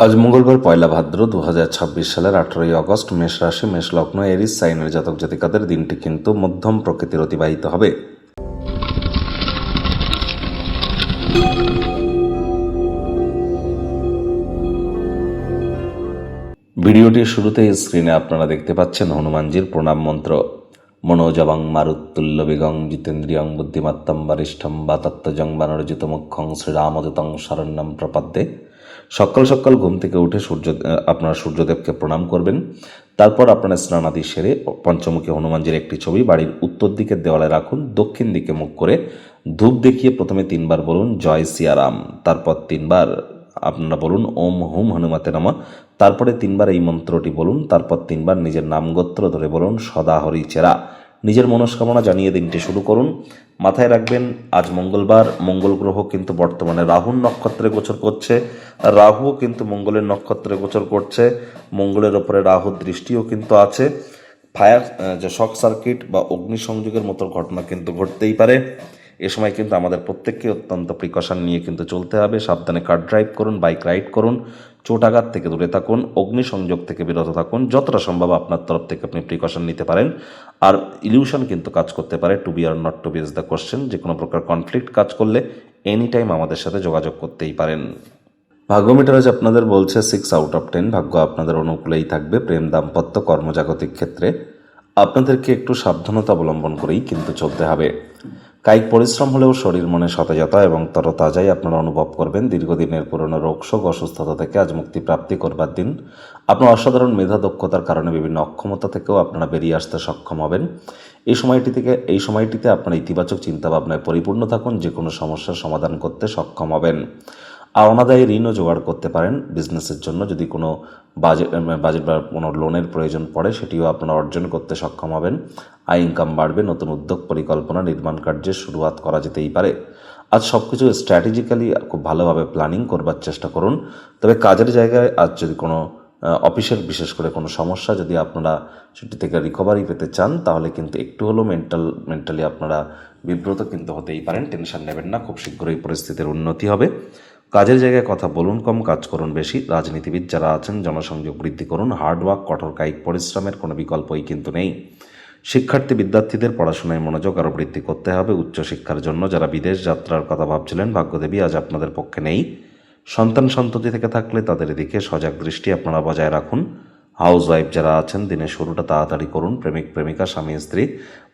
আজ মঙ্গলবার 1 ভাদ্র 2026 সালের 18 আগস্ট। মেষ রাশি, মেষ লগ্ন, এরিস সাইনের জাতক জাতিকাদের দিনটি কিন্তু মধ্যম প্রকৃতির অতিবাহিত হবে। ভিডিওটির শুরুতেই স্ক্রিনে আপনারা দেখতে পাচ্ছেন হনুমানজির প্রণাম মন্ত্র। মনোজবং মারুত্তুল্য বেগং জিতেন্দ্রিয়ং বুদ্ধিমত্তম বরিষ্ঠম বাতত্ত্বজং বানরজিত মুখ্যং শ্রীরামদূতং শরণ্যম প্রপদ্যে। সকাল সকাল ঘুম থেকে উঠে আপনারা সূর্যদেবকে প্রণাম করবেন। তারপর আপনারা স্নানাদি সেরে পঞ্চমুখী হনুমানজির একটি ছবি বাড়ির উত্তর দিকের দেওয়ালে রাখুন। দক্ষিণ দিকে মুখ করে ধূপ দেখিয়ে প্রথমে 3 বার বলুন জয় সিয়ারাম, তারপর 3 বার আপনারা বলুন ওম হুম হনুমতে নমঃ, তারপরে 3 বার এই মন্ত্রটি বলুন, তারপর 3 বার নিজের নামগোত্র ধরে বলুন সদা হরি চেরা। নিজের মনস্কামনা জানিয়ে দিনটি শুরু করুন। মাথায় রাখবেন আজ মঙ্গলবার, মঙ্গল গ্রহ কিন্তু বর্তমানে রাহুর নক্ষত্রে গোচর করছে। রাহুও কিন্তু মঙ্গলের নক্ষত্রে গোচর করছে। মঙ্গলের ওপরে রাহুর দৃষ্টিও কিন্তু আছে। ফায়ার যে শক সার্কিট বা অগ্নিসংযোগের মতো ঘটনা কিন্তু ঘটতেই পারে। এ সময় কিন্তু আমাদের প্রত্যেককে অত্যন্ত প্রিকশন নিয়ে কিন্তু চলতে হবে। সাবধানে কার ড্রাইভ করুন, বাইক রাইড করুন, চোটাঘাত থেকে দূরে থাকুন, অগ্নিসংযোগ থেকে বিরত থাকুন। যতটা সম্ভব আপনার তরফ থেকে আপনি প্রিকশন নিতে পারেন। আর ইলিউশন কিন্তু কাজ করতে পারে, to be or not to be is the question. যে কোনো প্রকার কনফ্লিক্ট কাজ করলে এনি টাইম আমাদের সাথে যোগাযোগ করতেই পারেন। ভাগ্যমিটার আজ আপনাদের বলছে 6 আউট অফ 10। ভাগ্য আপনাদের অনুকূলেই থাকবে। প্রেম, দাম্পত্য, কর্মজাগতিক ক্ষেত্রে আপনাদেরকে একটু সাবধানতা অবলম্বন করেই কিন্তু চলতে হবে। কায়িক পরিশ্রম হলেও শরীর মনে সতেজতা এবং তরতাজাই আপনারা অনুভব করবেন। দীর্ঘদিনের পুরনো রোগশোক অসুস্থতা থেকে আজ মুক্তি প্রাপ্তি করবার দিন। আপনার অসাধারণ মেধা দক্ষতার কারণে বিভিন্ন অক্ষমতা থেকেও আপনারা বেরিয়ে আসতে সক্ষম হবেন। এই সময়টিতে আপনারা ইতিবাচক চিন্তাভাবনায় পরিপূর্ণ থাকুন। যে কোনো সমস্যার সমাধান করতে সক্ষম হবেন। অনাদায়ী ঋণও জোগাড় করতে পারেন। বিজনেসের জন্য যদি কোনো বাজেট বা কোনো লোনের প্রয়োজন পড়ে সেটিও আপনারা অর্জন করতে সক্ষম হবেন। আয় ইনকাম বাড়বে। নতুন উদ্যোগ, পরিকল্পনা, নির্মাণ কার্যের শুরুয়াত করা যেতেই পারে। আজ সব কিছু স্ট্র্যাটেজিক্যালি খুব ভালোভাবে প্ল্যানিং করবার চেষ্টা করুন। তবে কাজের জায়গায় আজ যদি কোনো অফিসের বিশেষ করে কোনো সমস্যা যদি আপনারা সেটি থেকে রিকভারি পেতে চান তাহলে কিন্তু একটু হলেও মেন্টালি আপনারা বিব্রত কিন্তু হতেই পারেন। টেনশন নেবেন না, খুব শীঘ্রই পরিস্থিতির উন্নতি হবে। কাজের জায়গায় কথা বলুন কম, কাজ করুন বেশি। রাজনীতিবিদ যারা আছেন জনসংযোগ বৃদ্ধি করুন। হার্ডওয়ার্ক, কঠোর কায়িক পরিশ্রমের কোনো বিকল্পই কিন্তু নেই। বিদ্যার্থীদের পড়াশোনায় মনোযোগ আরও বৃদ্ধি করতে হবে। উচ্চশিক্ষার জন্য যারা বিদেশ যাত্রার কথা ভাবছিলেন ভাগ্যদেবী আজ আপনাদের পক্ষে নেই। সন্ততি থেকে থাকলে তাদের দিকে সজাগ দৃষ্টি আপনারা বজায় রাখুন। হাউস ওয়াইফ যারা আছেন দিনের শুরুটা তাড়াতাড়ি করুন। প্রেমিক প্রেমিকা, স্বামী স্ত্রী,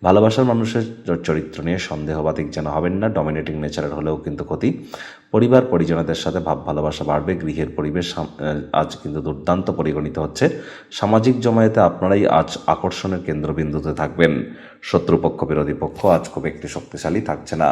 ভালোবাসার মানুষের চরিত্র নিয়ে সন্দেহবাদিক যেন হবেন না। ডমিনেটিং নেচারের হলেও কিন্তু ক্ষতি। পরিবার পরিজনদের সাথে ভাব ভালোবাসা বাড়বে। গৃহের পরিবেশ আজ কিন্তু দুর্দান্ত পরিগণিত হচ্ছে। সামাজিক জমায়েতে আপনারাই আজ আকর্ষণের কেন্দ্রবিন্দুতে থাকবেন। শত্রুপক্ষ বিরোধী পক্ষ আজ খুব একটি শক্তিশালী থাকছে না।